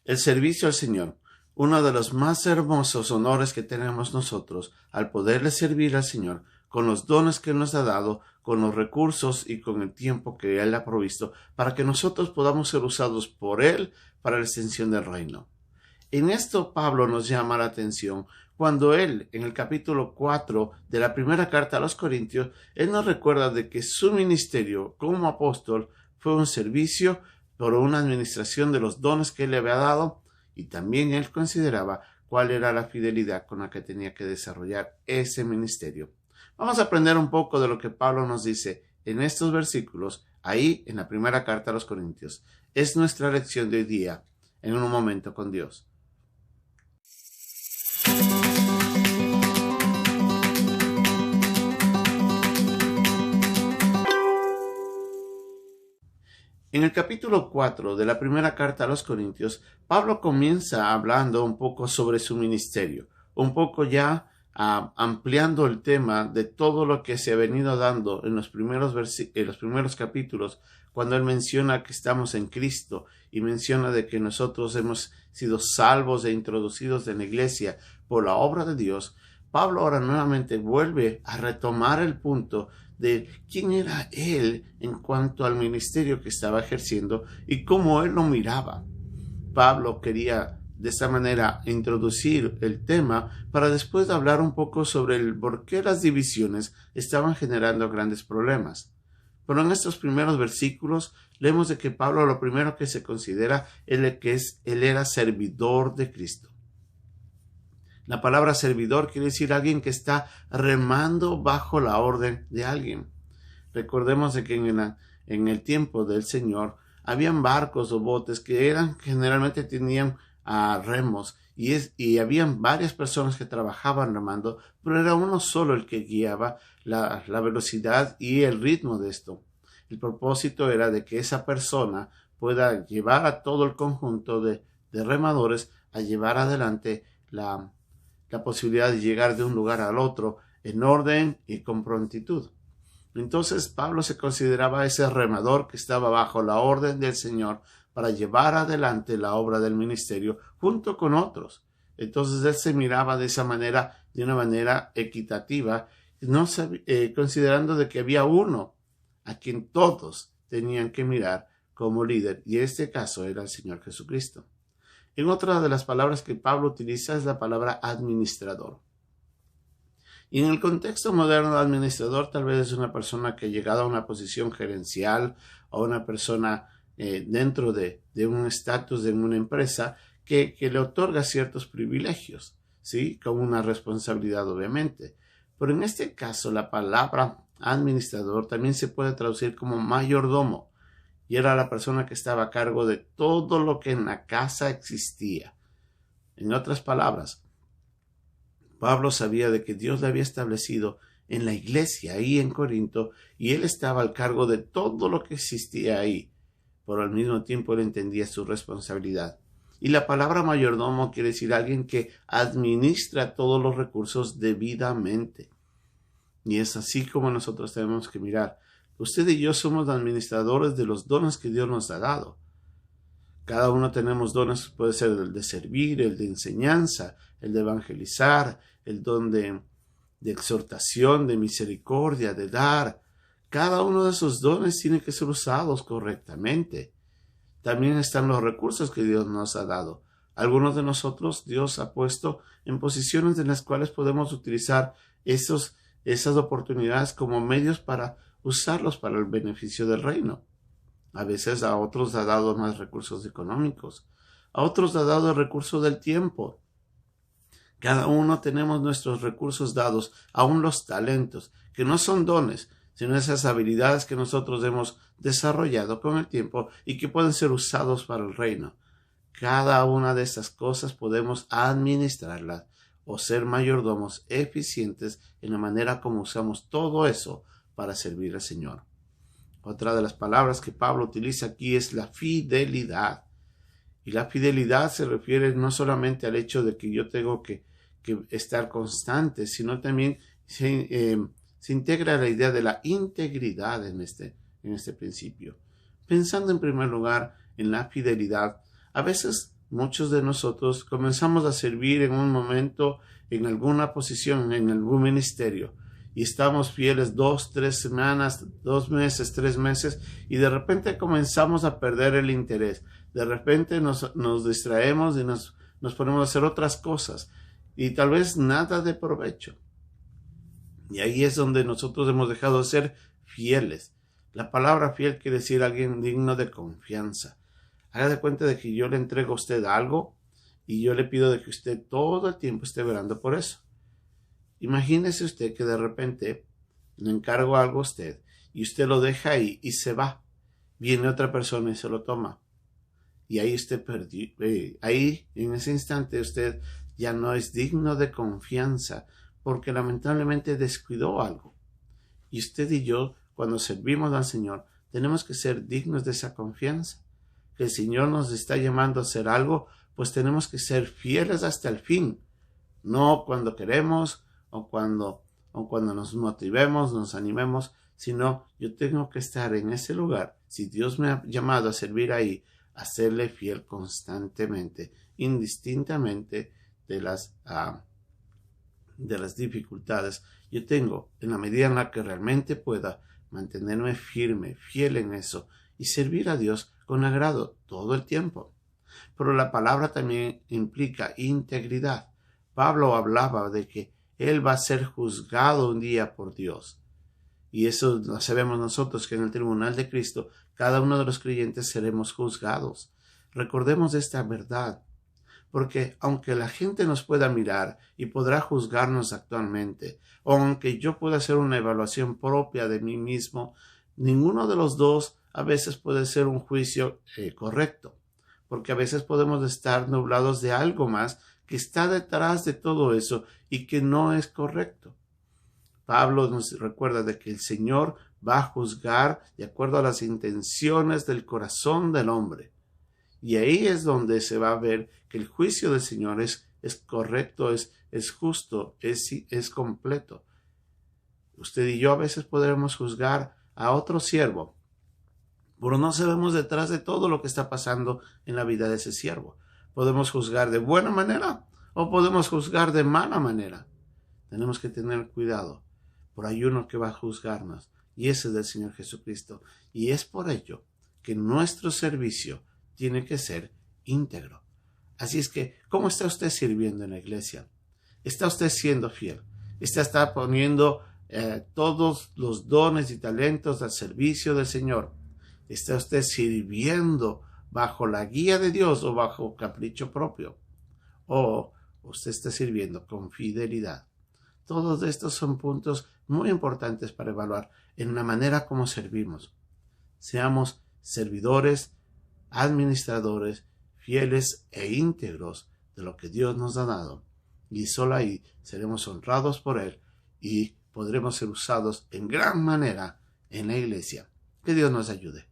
El servicio al Señor, uno de los más hermosos honores que tenemos nosotros al poderle servir al Señor con los dones que Él nos ha dado, con los recursos y con el tiempo que Él ha provisto, para que nosotros podamos ser usados por Él para la extensión del reino. En esto Pablo nos llama la atención cuando él, en el capítulo 4 de la primera carta a los Corintios, él nos recuerda de que su ministerio como apóstol fue un servicio por una administración de los dones que él le había dado, y también él consideraba cuál era la fidelidad con la que tenía que desarrollar ese ministerio. Vamos a aprender un poco de lo que Pablo nos dice en estos versículos, ahí en la primera carta a los Corintios. Es nuestra lección de hoy día, en un momento con Dios. En el capítulo 4 de la primera carta a los Corintios, Pablo comienza hablando un poco sobre su ministerio, un poco ya ampliando el tema de todo lo que se ha venido dando en los primeros capítulos, cuando él menciona que estamos en Cristo y menciona de que nosotros hemos sido salvos e introducidos en la iglesia por la obra de Dios. Pablo ahora nuevamente vuelve a retomar el punto de quién era él en cuanto al ministerio que estaba ejerciendo y cómo él lo miraba. Pablo quería de esta manera introducir el tema para después hablar un poco sobre el por qué las divisiones estaban generando grandes problemas. Pero en estos primeros versículos leemos de que Pablo lo primero que se considera es que él era servidor de Cristo. La palabra servidor quiere decir alguien que está remando bajo la orden de alguien. Recordemos de que en el tiempo del Señor habían barcos o botes que generalmente tenían remos y habían varias personas que trabajaban remando, pero era uno solo el que guiaba la velocidad y el ritmo de esto. El propósito era de que esa persona pueda llevar a todo el conjunto de remadores a llevar adelante la posibilidad de llegar de un lugar al otro en orden y con prontitud. Entonces Pablo se consideraba ese remador que estaba bajo la orden del Señor para llevar adelante la obra del ministerio junto con otros. Entonces él se miraba de esa manera, de una manera equitativa, considerando de que había uno a quien todos tenían que mirar como líder, y en este caso era el Señor Jesucristo. En otra de las palabras que Pablo utiliza es la palabra administrador. Y en el contexto moderno de administrador tal vez es una persona que ha llegado a una posición gerencial o una persona dentro de un estatus de una empresa que le otorga ciertos privilegios, ¿sí? Con una responsabilidad obviamente. Pero en este caso la palabra administrador también se puede traducir como mayordomo. Y era la persona que estaba a cargo de todo lo que en la casa existía. En otras palabras, Pablo sabía de que Dios le había establecido en la iglesia ahí en Corinto y él estaba al cargo de todo lo que existía ahí, pero al mismo tiempo él entendía su responsabilidad. Y la palabra mayordomo quiere decir alguien que administra todos los recursos debidamente. Y es así como nosotros tenemos que mirar. Usted y yo somos administradores de los dones que Dios nos ha dado. Cada uno tenemos dones, puede ser el de servir, el de enseñanza, el de evangelizar, el don de exhortación, de misericordia, de dar. Cada uno de esos dones tiene que ser usados correctamente. También están los recursos que Dios nos ha dado. Algunos de nosotros Dios ha puesto en posiciones en las cuales podemos utilizar esas oportunidades como medios para usarlos para el beneficio del reino. A veces a otros ha dado más recursos económicos, a otros ha dado el recurso del tiempo. Cada uno tenemos nuestros recursos dados, aún los talentos, que no son dones, sino esas habilidades que nosotros hemos desarrollado con el tiempo y que pueden ser usados para el reino. Cada una de estas cosas podemos administrarlas o ser mayordomos eficientes en la manera como usamos todo eso para servir al Señor. Otra de las palabras que Pablo utiliza aquí es la fidelidad. Y la fidelidad se refiere no solamente al hecho de que yo tengo que estar constante, sino también se integra la idea de la integridad en este principio. Pensando en primer lugar en la fidelidad, a veces muchos de nosotros comenzamos a servir en un momento, en alguna posición, en algún ministerio, y estamos fieles 2, 3 semanas, 2 meses, 3 meses, y de repente comenzamos a perder el interés. De repente nos distraemos y nos ponemos a hacer otras cosas, y tal vez nada de provecho. Y ahí es donde nosotros hemos dejado de ser fieles. La palabra fiel quiere decir alguien digno de confianza. Haga de cuenta de que yo le entrego a usted algo y yo le pido de que usted todo el tiempo esté velando por eso. Imagínese usted que de repente le encargo algo a usted y usted lo deja ahí y se va. Viene otra persona y se lo toma. Y ahí usted perdió. Ahí, en ese instante, usted ya no es digno de confianza porque lamentablemente descuidó algo. Y usted y yo, cuando servimos al Señor, tenemos que ser dignos de esa confianza. Que el Señor nos está llamando a hacer algo, pues tenemos que ser fieles hasta el fin. No cuando queremos o cuando nos motivemos, nos animemos, sino yo tengo que estar en ese lugar. Si Dios me ha llamado a servir ahí, a serle fiel constantemente, indistintamente de las dificultades. Yo tengo, en la medida en la que realmente pueda, mantenerme firme, fiel en eso y servir a Dios con agrado todo el tiempo. Pero la palabra también implica integridad. Pablo hablaba de que él va a ser juzgado un día por Dios. Y eso lo sabemos nosotros, que en el tribunal de Cristo cada uno de los creyentes seremos juzgados. Recordemos esta verdad, porque aunque la gente nos pueda mirar y podrá juzgarnos actualmente, o aunque yo pueda hacer una evaluación propia de mí mismo, ninguno de los dos a veces puede ser un juicio correcto, porque a veces podemos estar nublados de algo más que está detrás de todo eso y que no es correcto. Pablo nos recuerda de que el Señor va a juzgar de acuerdo a las intenciones del corazón del hombre. Y ahí es donde se va a ver que el juicio del Señor es correcto, es justo, es completo. Usted y yo a veces podremos juzgar a otro siervo, pero no sabemos detrás de todo lo que está pasando en la vida de ese siervo. Podemos juzgar de buena manera o podemos juzgar de mala manera. Tenemos que tener cuidado. Por hay uno que va a juzgarnos, y ese es el Señor Jesucristo. Y es por ello que nuestro servicio tiene que ser íntegro. Así es que, ¿cómo está usted sirviendo en la iglesia? ¿Está usted siendo fiel? ¿Está poniendo todos los dones y talentos al servicio del Señor? ¿Está usted sirviendo bajo la guía de Dios o bajo capricho propio? ¿O usted está sirviendo con fidelidad? Todos estos son puntos muy importantes para evaluar en la manera como servimos. Seamos servidores, administradores, fieles e íntegros de lo que Dios nos ha dado. Y solo ahí seremos honrados por Él y podremos ser usados en gran manera en la iglesia. Que Dios nos ayude.